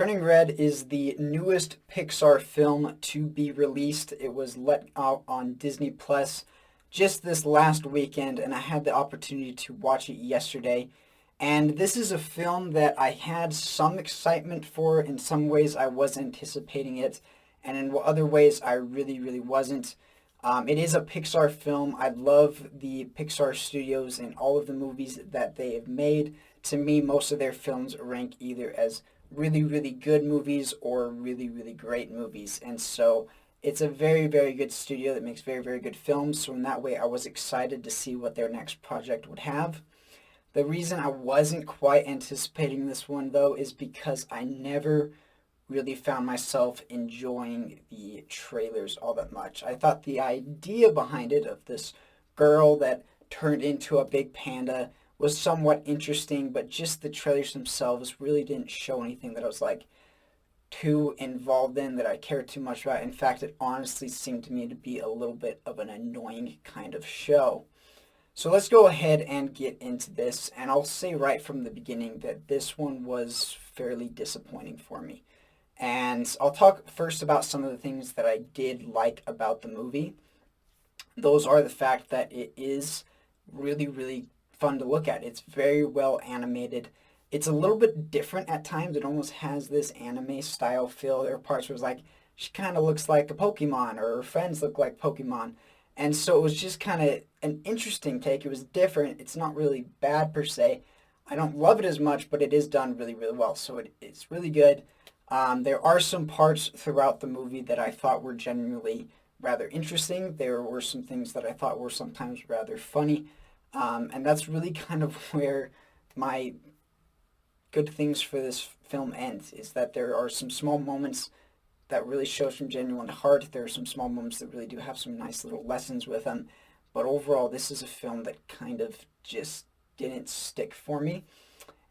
Turning Red is the newest Pixar film to be released. It was let out on Disney Plus just this last weekend, and I had the opportunity to watch it yesterday. And this is a film that I had some excitement for. In some ways, I was anticipating it, and in other ways, I really wasn't. It is a Pixar film. I love the Pixar studios and all of the movies that they have made. To me, most of their films rank either as really good movies or really great movies. And so it's a very good studio that makes very good films. So in that way, I was excited to see what their next project would have. The reason I wasn't quite anticipating this one though is because I never really found myself enjoying the trailers all that much. I thought the idea behind it of this girl that turned into a big panda was somewhat interesting, but just the trailers themselves really didn't show anything that I was like too involved in, that I cared too much about. In fact, it honestly seemed to me to be a little bit of an annoying kind of show. So let's go ahead and get into this, and I'll say right from the beginning that this one was fairly disappointing for me. And I'll talk first about some of the things that I did like about the movie. Those are the fact that it is really fun to look at. It's very well animated. It's a little bit different at times. It almost has this anime style feel. There are parts where it's like, she kind of looks like a Pokemon, or her friends look like Pokemon. And so it was just kind of an interesting take. It was different. It's not really bad per se. I don't love it as much, but it is done really well. So it's really good. There are some parts throughout the movie that I thought were genuinely rather interesting. There were some things that I thought were sometimes rather funny. And that's really kind of where my good things for this film ends, is that there are some small moments that really show some genuine heart. There are some small moments that really do have some nice little lessons with them. But overall, this is a film that kind of just didn't stick for me.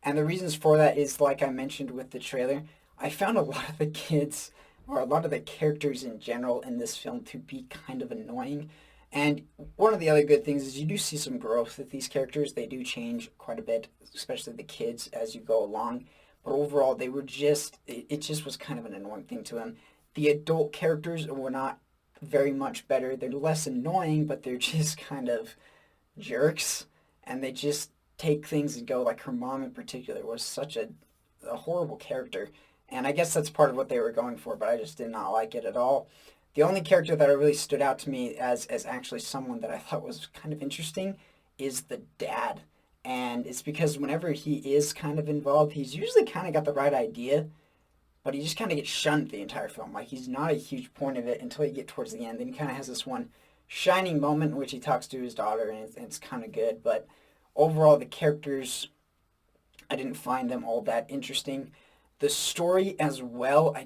And the reasons for that is, like I mentioned with the trailer, I found a lot of the kids, or a lot of the characters in general in this film, to be kind of annoying. And one of the other good things is you do see some growth with these characters. They do change quite a bit, especially the kids, as you go along. But overall, they were just, it just was kind of an annoying thing to them. The adult characters were not very much better. They're less annoying, but they're just kind of jerks. And they just take things and go, like her mom in particular was such a horrible character. And I guess that's part of what they were going for, but I just did not like it at all. The only character that really stood out to me as actually someone that I thought was kind of interesting is the dad. And it's because whenever he is kind of involved, he's usually kind of got the right idea, but he just kind of gets shunned the entire film. Like, he's not a huge point of it until you get towards the end. Then he kind of has this one shining moment in which he talks to his daughter, and it's kind of good. But overall, the characters, I didn't find them all that interesting. The story as well,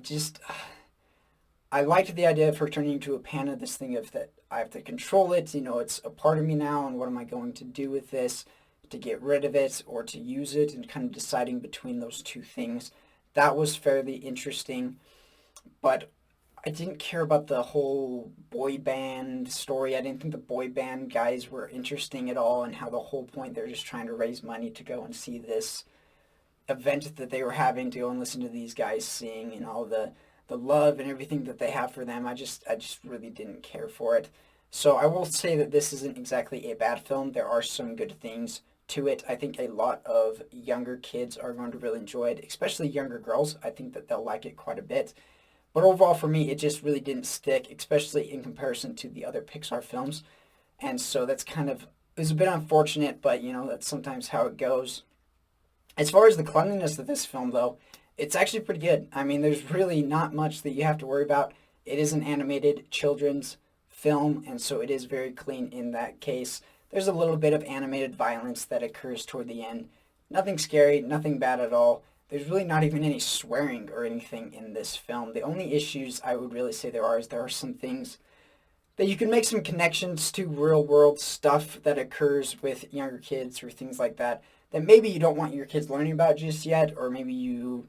I liked the idea of her turning into a panda, this thing of that I have to control it, it's a part of me now, and what am I going to do with this, to get rid of it or to use it, and kind of deciding between those two things. That was fairly interesting, but I didn't care about the whole boy band story. I didn't think the boy band guys were interesting at all, and how the whole point they're just trying to raise money to go and see this event that they were having, to go and listen to these guys sing, and all the love and everything that they have for them. I just really didn't care for it. So I will say that this isn't exactly a bad film. There are some good things to it. I think a lot of younger kids are going to really enjoy it, especially younger girls. I think that they'll like it quite a bit. But overall, for me, it just really didn't stick, especially in comparison to the other Pixar films. And so that's kind of, it was a bit unfortunate, but that's sometimes how it goes. As far as the cleanliness of this film, though, it's actually pretty good. I mean, there's really not much that you have to worry about. It is an animated children's film, and so it is very clean in that case. There's a little bit of animated violence that occurs toward the end. Nothing scary, nothing bad at all. There's really not even any swearing or anything in this film. The only issues I would really say there are some things that you can make some connections to real world stuff that occurs with younger kids, or things like that maybe you don't want your kids learning about just yet, or maybe you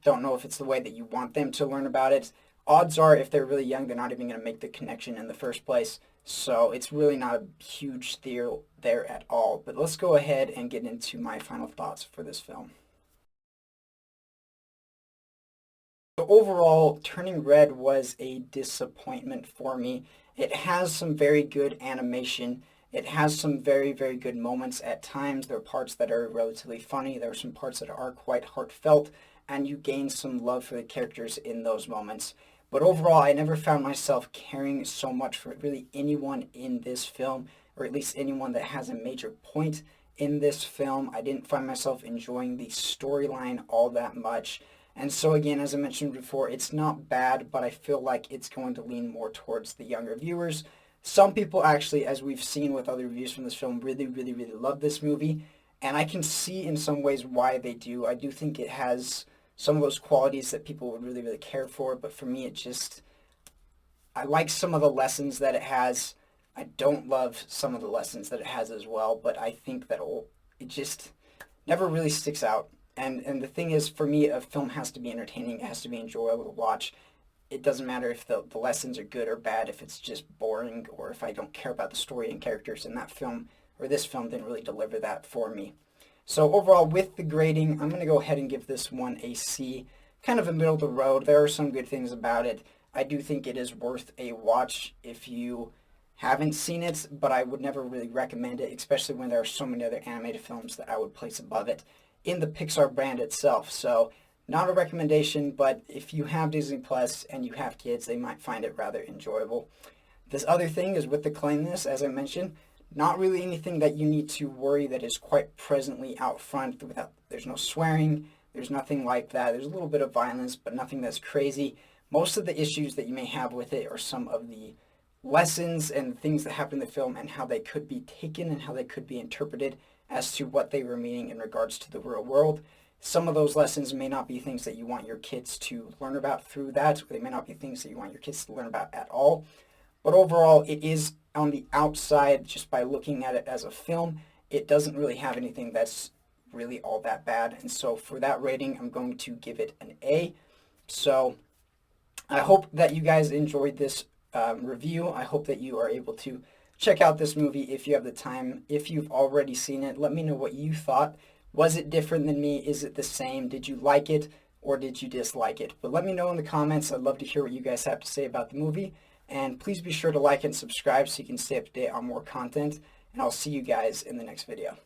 don't know if it's the way that you want them to learn about it. Odds are, if they're really young, they're not even going to make the connection in the first place. So it's really not a huge deal there at all. But let's go ahead and get into my final thoughts for this film. So overall, Turning Red was a disappointment for me. It has some very good animation. It has some very, very good moments at times. There are parts that are relatively funny. There are some parts that are quite heartfelt, and you gain some love for the characters in those moments. But overall, I never found myself caring so much for really anyone in this film, or at least anyone that has a major point in this film. I didn't find myself enjoying the storyline all that much. And so again, as I mentioned before, it's not bad, but I feel like it's going to lean more towards the younger viewers. Some people actually, as we've seen with other reviews from this film, really, really, really love this movie. And I can see in some ways why they do. I do think it has some of those qualities that people would really, really care for. But for me, I like some of the lessons that it has. I don't love some of the lessons that it has as well. But I think that it just never really sticks out. And the thing is, for me, a film has to be entertaining. It has to be enjoyable to watch. It doesn't matter if the lessons are good or bad, if it's just boring, or if I don't care about the story and characters in that film, or this film didn't really deliver that for me. So overall, with the grading, I'm going to go ahead and give this one a C. Kind of a middle of the road. There are some good things about it. I do think it is worth a watch if you haven't seen it, but I would never really recommend it, especially when there are so many other animated films that I would place above it in the Pixar brand itself. So not a recommendation, but if you have Disney Plus and you have kids, they might find it rather enjoyable. This other thing is with the Cleanliness, as I mentioned, not really anything that you need to worry that is quite presently out front. There's no swearing, there's nothing like that. There's a little bit of violence, but nothing that's crazy. Most of the issues that you may have with it are some of the lessons and things that happen in the film and how they could be taken and how they could be interpreted as to what they were meaning in regards to the real world. Some of those lessons may not be things that you want your kids to learn about through that, or they may not be things that you want your kids to learn about at all. But overall, it is on the outside, just by looking at it as a film, it doesn't really have anything that's really all that bad. And so for that rating, I'm going to give it an A. So I hope that you guys enjoyed this review. I hope that you are able to check out this movie if you have the time. If you've already seen it, let me know what you thought. Was it different than me? Is it the same? Did you like it or did you dislike it? But let me know in the comments. I'd love to hear what you guys have to say about the movie. And please be sure to like and subscribe so you can stay up to date on more content. And I'll see you guys in the next video.